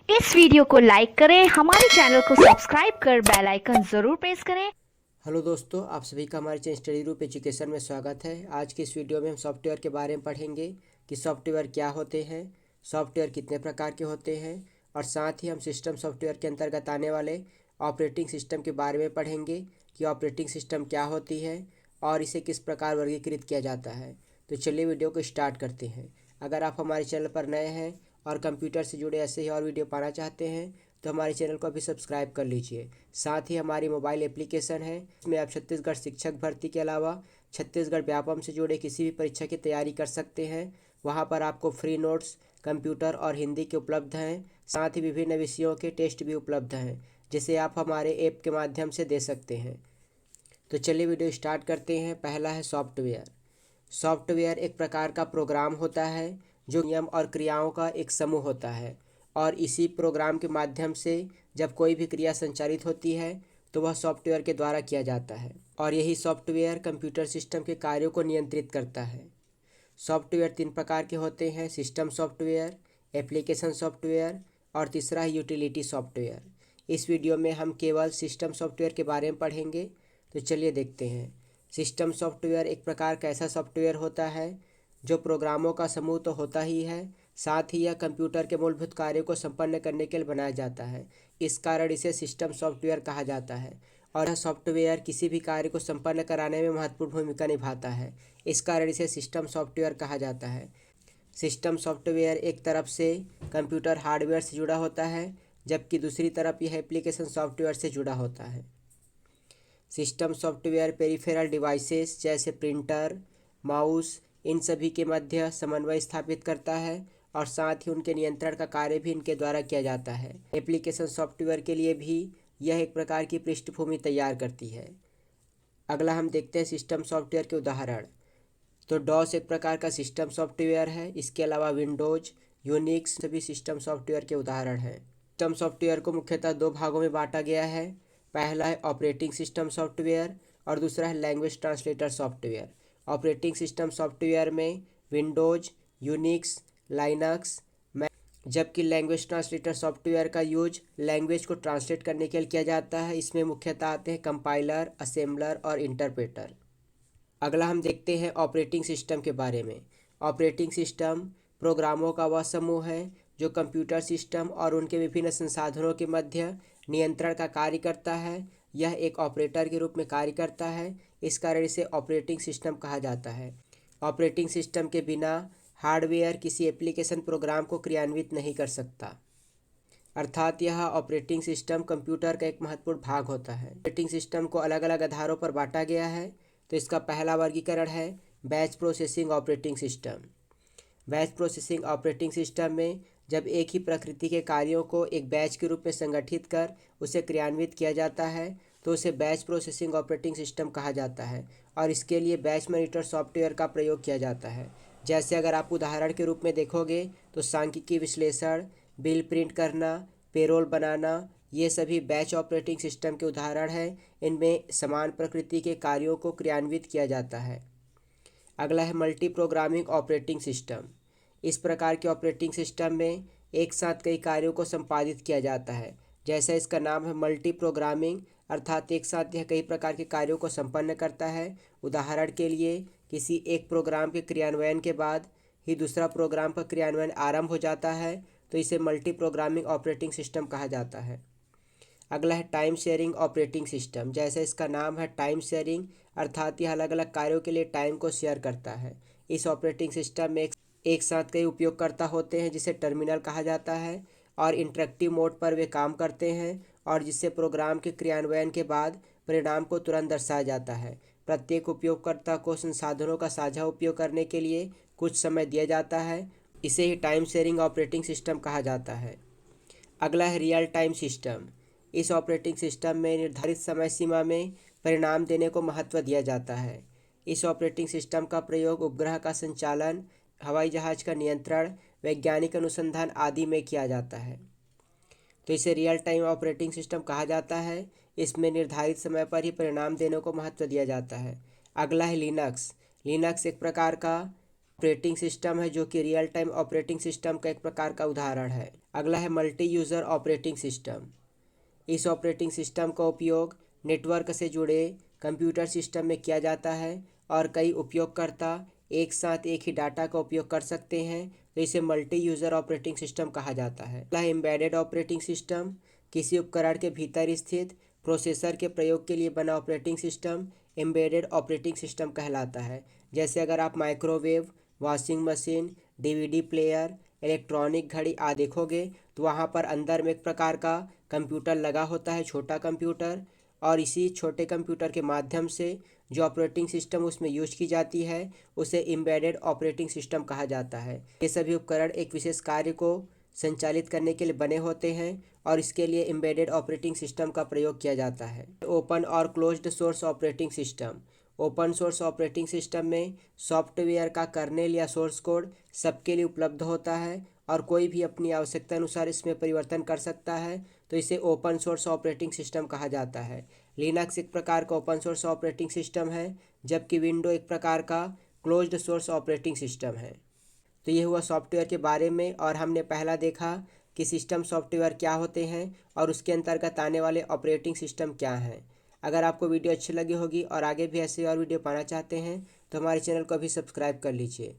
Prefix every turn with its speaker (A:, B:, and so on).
A: इस वीडियो को लाइक करें, हमारे चैनल को सब्सक्राइब कर बेल आइकन जरूर प्रेस करें।
B: हेलो दोस्तों, आप सभी का हमारे चैनल स्टडी ग्रुप एजुकेशन में स्वागत है। आज की इस वीडियो में हम सॉफ्टवेयर के बारे में पढ़ेंगे कि सॉफ्टवेयर क्या होते हैं, सॉफ्टवेयर कितने प्रकार के होते हैं, और साथ ही हम सिस्टम सॉफ्टवेयर के अंतर्गत आने वाले ऑपरेटिंग सिस्टम के बारे में पढ़ेंगे कि ऑपरेटिंग सिस्टम क्या होती है और इसे किस प्रकार वर्गीकृत किया जाता है। तो चलिए वीडियो को स्टार्ट करते हैं। अगर आप हमारे चैनल पर नए हैं और कंप्यूटर से जुड़े ऐसे ही और वीडियो पाना चाहते हैं तो हमारे चैनल को अभी सब्सक्राइब कर लीजिए। साथ ही हमारी मोबाइल एप्लीकेशन है, इसमें आप छत्तीसगढ़ शिक्षक भर्ती के अलावा छत्तीसगढ़ व्यापम से जुड़े किसी भी परीक्षा की तैयारी कर सकते हैं। वहां पर आपको फ्री नोट्स कंप्यूटर और हिंदी के उपलब्ध हैं। साथ ही विभिन्न विषयों के टेस्ट भी उपलब्ध हैं जिसे आप हमारे ऐप के माध्यम से दे सकते हैं। तो चलिए वीडियो स्टार्ट करते हैं। पहला है सॉफ्टवेयर। सॉफ्टवेयर एक प्रकार का प्रोग्राम होता है जो नियम और क्रियाओं का एक समूह होता है, और इसी प्रोग्राम के माध्यम से जब कोई भी क्रिया संचालित होती है तो वह सॉफ्टवेयर के द्वारा किया जाता है, और यही सॉफ्टवेयर कंप्यूटर सिस्टम के कार्यों को नियंत्रित करता है। सॉफ्टवेयर तीन प्रकार के होते हैं: सिस्टम सॉफ्टवेयर, एप्लीकेशन सॉफ्टवेयर और तीसरा है यूटिलिटी सॉफ्टवेयर। इस वीडियो में हम केवल सिस्टम सॉफ्टवेयर के बारे में पढ़ेंगे। तो चलिए देखते हैं। सिस्टम सॉफ्टवेयर एक प्रकार का ऐसा सॉफ्टवेयर होता है जो प्रोग्रामों का समूह तो होता ही है, साथ ही यह कंप्यूटर के मूलभूत कार्यों को संपन्न करने के लिए बनाया जाता है। इस कारण इसे सिस्टम सॉफ्टवेयर कहा जाता है, और यह सॉफ्टवेयर किसी भी कार्य को संपन्न कराने में महत्वपूर्ण भूमिका निभाता है। इस कारण इसे सिस्टम सॉफ्टवेयर कहा जाता है। सिस्टम सॉफ्टवेयर एक तरफ से कंप्यूटर हार्डवेयर से जुड़ा होता है, जबकि दूसरी तरफ यह एप्लीकेशन सॉफ्टवेयर से जुड़ा होता है। सिस्टम सॉफ्टवेयर पेरिफेरल डिवाइसेस जैसे प्रिंटर, माउस, इन सभी के मध्य समन्वय स्थापित करता है, और साथ ही उनके नियंत्रण का कार्य भी इनके द्वारा किया जाता है। एप्लीकेशन सॉफ्टवेयर के लिए भी यह एक प्रकार की पृष्ठभूमि तैयार करती है। अगला हम देखते हैं सिस्टम सॉफ्टवेयर के उदाहरण। तो डॉस एक प्रकार का सिस्टम सॉफ्टवेयर है। इसके अलावा विंडोज, यूनिक्स सभी सिस्टम सॉफ्टवेयर के उदाहरण हैं। सिस्टम सॉफ्टवेयर को मुख्यतः दो भागों में बांटा गया है। पहला है ऑपरेटिंग सिस्टम सॉफ्टवेयर और दूसरा है language translator software. Operating system software में विंडोज, यूनिक्स, लाइनक्स, जबकि लैंग्वेज ट्रांसलेटर सॉफ्टवेयर का यूज लैंग्वेज को ट्रांसलेट करने के लिए किया जाता है। इसमें मुख्यतः आते हैं कंपाइलर, असेंबलर और इंटरप्रेटर। अगला हम देखते हैं ऑपरेटिंग सिस्टम के बारे में। ऑपरेटिंग सिस्टम प्रोग्रामों का वह समूह है जो कंप्यूटर सिस्टम और उनके विभिन्न संसाधनों के मध्य नियंत्रण का कार्य करता है। यह एक ऑपरेटर के रूप में कार्य करता है, इस कारण इसे ऑपरेटिंग सिस्टम कहा जाता है। ऑपरेटिंग सिस्टम के बिना हार्डवेयर किसी एप्लीकेशन प्रोग्राम को क्रियान्वित नहीं कर सकता, अर्थात यह ऑपरेटिंग सिस्टम कंप्यूटर का एक महत्वपूर्ण भाग होता है। ऑपरेटिंग सिस्टम को अलग अलग आधारों पर बांटा गया है। तो इसका पहला वर्गीकरण है batch processing operating system. Batch processing operating system में जब एक ही प्रकृति के कार्यों को एक बैच के रूप में संगठित कर उसे क्रियान्वित किया जाता है तो उसे बैच प्रोसेसिंग ऑपरेटिंग सिस्टम कहा जाता है, और इसके लिए बैच मॉनिटर सॉफ्टवेयर का प्रयोग किया जाता है। जैसे अगर आप उदाहरण के रूप में देखोगे तो सांख्यिकी विश्लेषण, बिल प्रिंट करना, पेरोल बनाना, ये सभी बैच ऑपरेटिंग सिस्टम के उदाहरण हैं। इनमें समान प्रकृति के कार्यों को क्रियान्वित किया जाता है। अगला है मल्टी प्रोग्रामिंग ऑपरेटिंग सिस्टम। इस प्रकार के ऑपरेटिंग सिस्टम में एक साथ कई कार्यों को संपादित किया जाता है। जैसा इसका नाम है मल्टी प्रोग्रामिंग, अर्थात एक साथ यह कई प्रकार के कार्यों को संपन्न करता है। उदाहरण के लिए किसी एक प्रोग्राम के क्रियान्वयन के बाद ही दूसरा प्रोग्राम का क्रियान्वयन आरंभ हो जाता है, तो इसे मल्टी प्रोग्रामिंग ऑपरेटिंग सिस्टम कहा जाता है। अगला है टाइम शेयरिंग ऑपरेटिंग सिस्टम। जैसे इसका नाम है टाइम शेयरिंग, अर्थात यह अलग अलग कार्यों के लिए टाइम को शेयर करता है। इस ऑपरेटिंग सिस्टम में एक साथ कई उपयोगकर्ता होते हैं जिसे टर्मिनल कहा जाता है, और इंटरेक्टिव मोड पर वे काम करते हैं, और जिससे प्रोग्राम के क्रियान्वयन के बाद परिणाम को तुरंत दर्शाया जाता है। प्रत्येक उपयोगकर्ता को संसाधनों का साझा उपयोग करने के लिए कुछ समय दिया जाता है। इसे ही टाइम शेयरिंग ऑपरेटिंग सिस्टम कहा जाता है। अगला है रियल टाइम सिस्टम। इस ऑपरेटिंग सिस्टम में निर्धारित समय सीमा में परिणाम देने को महत्व दिया जाता है। इस ऑपरेटिंग सिस्टम का प्रयोग उपग्रह का संचालन, हवाई जहाज का नियंत्रण, वैज्ञानिक अनुसंधान आदि में किया जाता है। तो इसे रियल टाइम ऑपरेटिंग सिस्टम कहा जाता है। इसमें निर्धारित समय पर ही परिणाम देने को महत्व दिया जाता है। अगला है लिनक्स। लिनक्स एक प्रकार का ऑपरेटिंग सिस्टम है जो कि रियल टाइम ऑपरेटिंग सिस्टम का एक प्रकार का उदाहरण है। अगला है मल्टी यूज़र ऑपरेटिंग सिस्टम। इस ऑपरेटिंग सिस्टम का उपयोग नेटवर्क से जुड़े कंप्यूटर सिस्टम में किया जाता है और कई उपयोगकर्ता एक साथ एक ही डाटा का उपयोग कर सकते हैं, तो इसे मल्टी यूज़र ऑपरेटिंग सिस्टम कहा जाता है। अगला है एम्बेडेड ऑपरेटिंग सिस्टम। किसी उपकरण के भीतर स्थित प्रोसेसर के प्रयोग के लिए बना operating system embedded operating system कहलाता है। जैसे अगर आप microwave, washing machine, DVD player, electronic घड़ी आदि देखोगे तो वहाँ पर अंदर में एक प्रकार का कंप्यूटर लगा होता है, छोटा कंप्यूटर, और इसी छोटे कंप्यूटर के माध्यम से जो ऑपरेटिंग सिस्टम उसमें यूज की जाती है उसे एम्बेडेड ऑपरेटिंग सिस्टम कहा जाता है। ये सभी उपकरण एक विशेष कार्य को संचालित करने के लिए बने होते हैं और इसके लिए एम्बेडेड ऑपरेटिंग सिस्टम का प्रयोग किया जाता है। ओपन और closed source operating system. Open source operating system में सॉफ्टवेयर का कर्नेल या सोर्स कोड सबके लिए उपलब्ध होता है और कोई भी अपनी आवश्यकता अनुसार इसमें परिवर्तन कर सकता है, तो इसे ओपन सोर्स ऑपरेटिंग सिस्टम कहा जाता है। लिनक्स एक प्रकार का ओपन सोर्स ऑपरेटिंग सिस्टम है, जबकि विंडो एक प्रकार का क्लोज्ड सोर्स ऑपरेटिंग सिस्टम है। तो ये हुआ सॉफ्टवेयर के बारे में, और हमने पहला देखा कि सिस्टम सॉफ्टवेयर क्या होते हैं और उसके अंतर्गत आने वाले ऑपरेटिंग सिस्टम क्या हैं। अगर आपको वीडियो अच्छी लगी होगी और आगे भी ऐसे और वीडियो पाना चाहते हैं तो हमारे चैनल को अभी सब्सक्राइब कर लीजिए।